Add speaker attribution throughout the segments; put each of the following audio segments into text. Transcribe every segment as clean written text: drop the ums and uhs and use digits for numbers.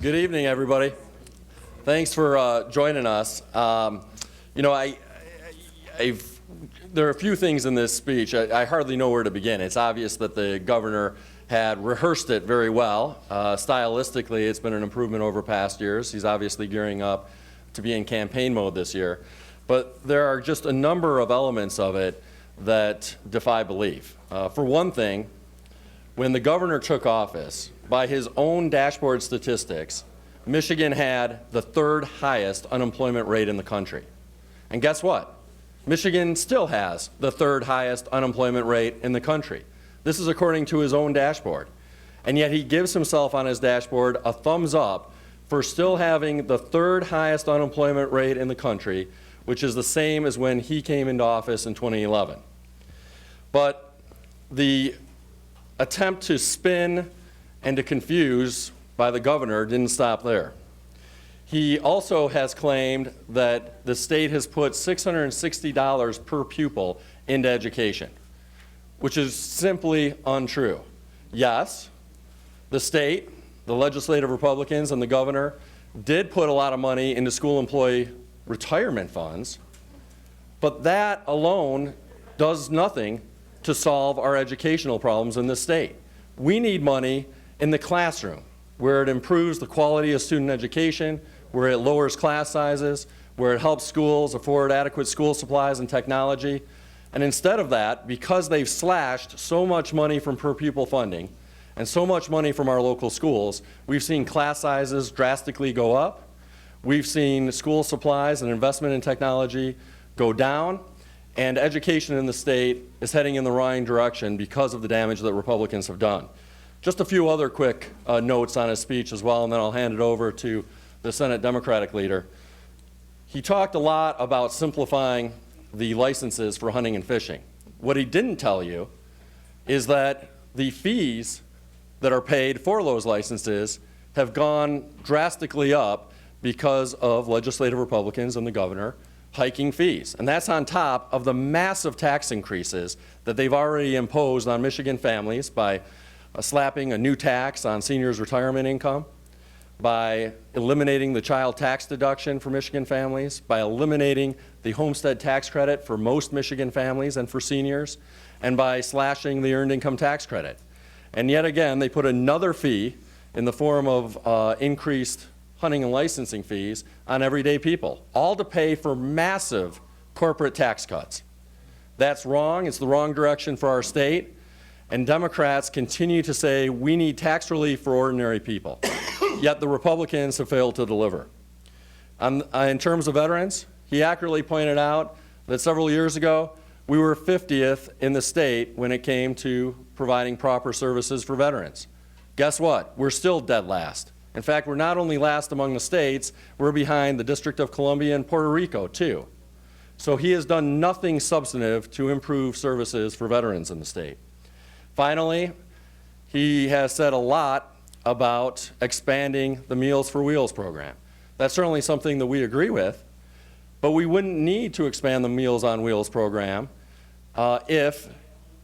Speaker 1: Good evening, everybody. Thanks for joining us. You know, there are a few things in this speech. I hardly know where to begin. It's obvious that the governor had rehearsed it very well. Stylistically, it's been an improvement over past years. He's obviously gearing up to be in campaign mode this year. But there are just a number of elements of it that defy belief. For one thing, when the governor took office, by his own dashboard statistics, Michigan had the third highest unemployment rate in the country. And guess what? Michigan still has the third highest unemployment rate in the country. This is according to his own dashboard. And yet he gives himself on his dashboard a thumbs up for still having the third highest unemployment rate in the country, which is the same as when he came into office in 2011. But the attempt to spin and to confuse by the governor didn't stop there. He also has claimed that the state has put $660 per pupil into education, which is simply untrue. Yes, the state, the legislative Republicans, and the governor did put a lot of money into school employee retirement funds, but that alone does nothing to solve our educational problems in this state. We need money in the classroom, where it improves the quality of student education, where it lowers class sizes, where it helps schools afford adequate school supplies and technology. And instead of that, because they've slashed so much money from per pupil funding and so much money from our local schools, we've seen class sizes drastically go up. We've seen school supplies and investment in technology go down, and education in the state is heading in the wrong direction because of the damage that Republicans have done. Just a few other quick notes on his speech as well, and then I'll hand it over to the Senate Democratic leader. He talked a lot about simplifying the licenses for hunting and fishing. What he didn't tell you is that the fees that are paid for those licenses have gone drastically up because of legislative Republicans and the governor hiking fees. And that's on top of the massive tax increases that they've already imposed on Michigan families by slapping a new tax on seniors' retirement income, by eliminating the child tax deduction for Michigan families, by eliminating the homestead tax credit for most Michigan families and for seniors, and by slashing the earned income tax credit. And yet again, they put another fee in the form of increased hunting and licensing fees on everyday people, all to pay for massive corporate tax cuts. That's wrong. It's the wrong direction for our state. And Democrats continue to say we need tax relief for ordinary people. Yet the Republicans have failed to deliver. In terms of veterans, he accurately pointed out that several years ago, we were 50th in the state when it came to providing proper services for veterans. Guess what? We're still dead last. In fact, we're not only last among the states, we're behind the District of Columbia and Puerto Rico, too. So he has done nothing substantive to improve services for veterans in the state. Finally, he has said a lot about expanding the Meals for Wheels program. That's certainly something that we agree with, but we wouldn't need to expand the Meals on Wheels program if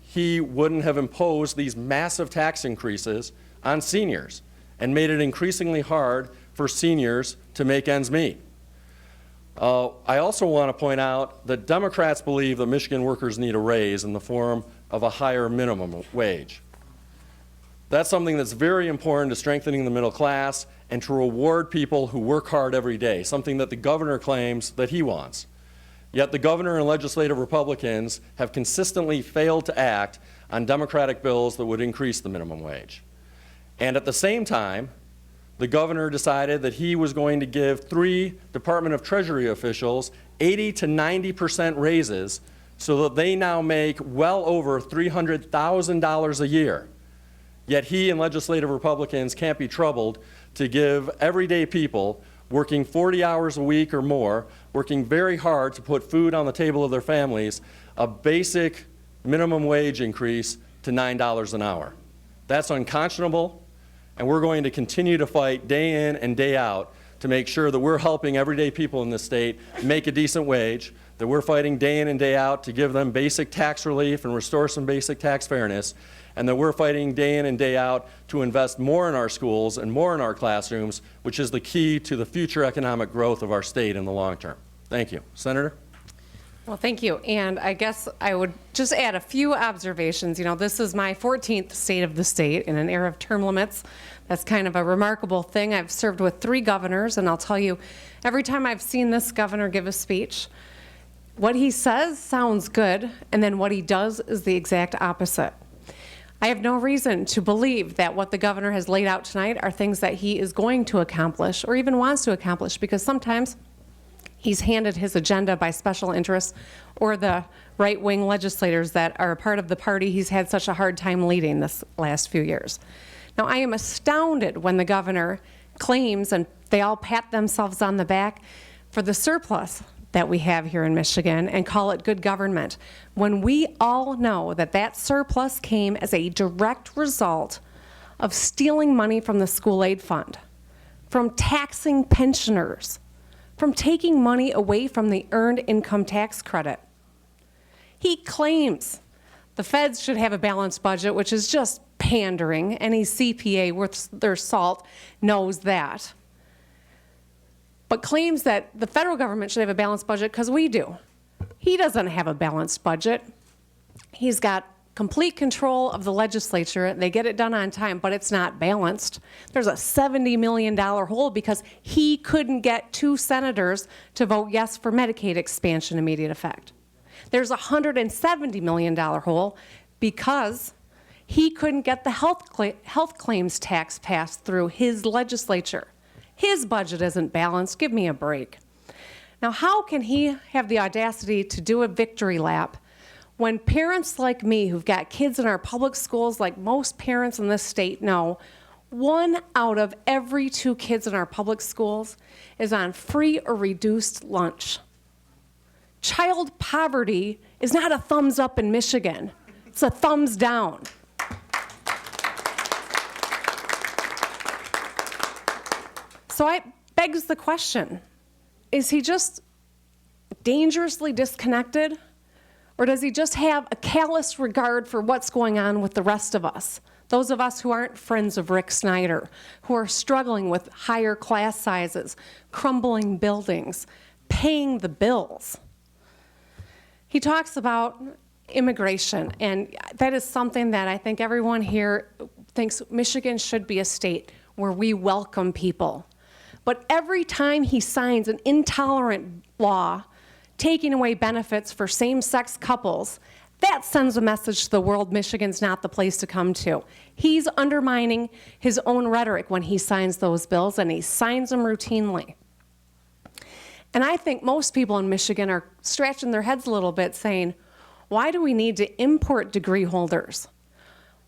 Speaker 1: he wouldn't have imposed these massive tax increases on seniors and made it increasingly hard for seniors to make ends meet. I also want to point out that Democrats believe that Michigan workers need a raise in the form of a higher minimum wage. That's something that's very important to strengthening the middle class and to reward people who work hard every day, something that the governor claims that he wants. Yet the governor and legislative Republicans have consistently failed to act on Democratic bills that would increase the minimum wage. And at the same time, the governor decided that he was going to give 3 Department of Treasury officials 80 to 90% raises so that they now make well over $300,000 a year. Yet he and legislative Republicans can't be troubled to give everyday people working 40 hours a week or more, working very hard to put food on the table of their families, a basic minimum wage increase to $9 an hour. That's unconscionable, and we're going to continue to fight day in and day out to make sure that we're helping everyday people in this state make a decent wage, that we're fighting day in and day out to give them basic tax relief and restore some basic tax fairness, and that we're fighting day in and day out to invest more in our schools and more in our classrooms, which is the key to the future economic growth of our state in the long term. Thank you. Senator?
Speaker 2: Well, thank you. And I guess I would just add a few observations. You know, this is my 14th state of the state in an era of term limits. That's kind of a remarkable thing. I've served with 3 governors, and I'll tell you, every time I've seen this governor give a speech, what he says sounds good, and then what he does is the exact opposite. I have no reason to believe that what the governor has laid out tonight are things that he is going to accomplish or even wants to accomplish, because sometimes he's handed his agenda by special interests or the right-wing legislators that are a part of the party he's had such a hard time leading this last few years. Now, I am astounded when the governor claims, and they all pat themselves on the back for the surplus that we have here in Michigan and call it good government, when we all know that that surplus came as a direct result of stealing money from the school aid fund, from taxing pensioners, from taking money away from the earned income tax credit. He claims the feds should have a balanced budget, which is just pandering. Any CPA worth their salt knows that. But claims that the federal government should have a balanced budget because we do. He doesn't have a balanced budget. He's got complete control of the legislature. They get it done on time, but it's not balanced. There's a $70 million hole because he couldn't get 2 senators to vote yes for Medicaid expansion immediate effect. There's a $170 million hole because he couldn't get the health claims tax passed through his legislature. His budget isn't balanced. Give me a break. Now, how can he have the audacity to do a victory lap when parents like me who've got kids in our public schools, like most parents in this state know, 1 out of every 2 kids in our public schools is on free or reduced lunch? Child poverty is not a thumbs up in Michigan. It's a thumbs down. So it begs the question, is he just dangerously disconnected? Or does he just have a callous regard for what's going on with the rest of us? Those of us who aren't friends of Rick Snyder, who are struggling with higher class sizes, crumbling buildings, paying the bills. He talks about immigration, and that is something that I think everyone here thinks Michigan should be a state where we welcome people. But every time he signs an intolerant law taking away benefits for same-sex couples, that sends a message to the world Michigan's not the place to come to. He's undermining his own rhetoric when he signs those bills, and he signs them routinely. And I think most people in Michigan are scratching their heads a little bit saying, why do we need to import degree holders?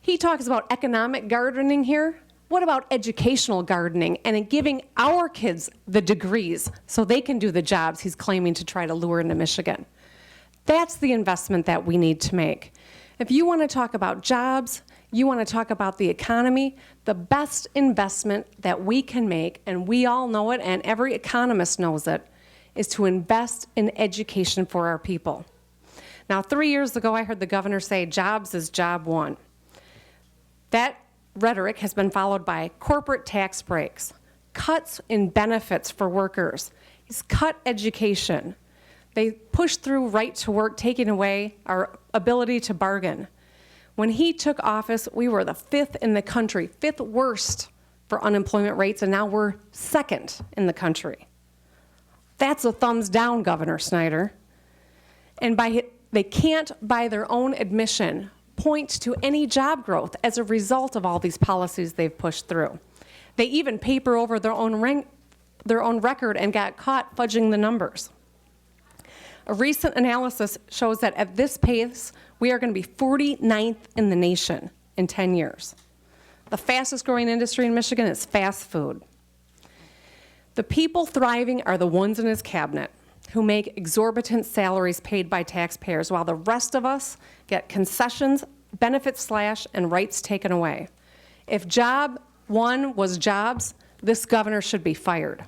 Speaker 2: He talks about economic gardening here. What about educational gardening and in giving our kids the degrees so they can do the jobs he's claiming to try to lure into Michigan? That's the investment that we need to make. If you want to talk about jobs, you want to talk about the economy, the best investment that we can make, and we all know it and every economist knows it, is to invest in education for our people. Now, 3 years ago, I heard the governor say jobs is job one. That rhetoric has been followed by corporate tax breaks, cuts in benefits for workers. He's cut education. They pushed through right to work, taking away our ability to bargain. When he took office, we were the 5th in the country, 5th worst for unemployment rates, and now we're 2nd in the country. That's a thumbs down, Governor Snyder. And they can't, by their own admission, point to any job growth as a result of all these policies they've pushed through. They even paper over their own record and got caught fudging the numbers. A recent analysis shows that at this pace, we are going to be 49th in the nation in 10 years. The fastest growing industry in Michigan is fast food. The people thriving are the ones in his cabinet who make exorbitant salaries paid by taxpayers, while the rest of us get concessions, benefits slashed, and rights taken away. If job one was jobs, this governor should be fired.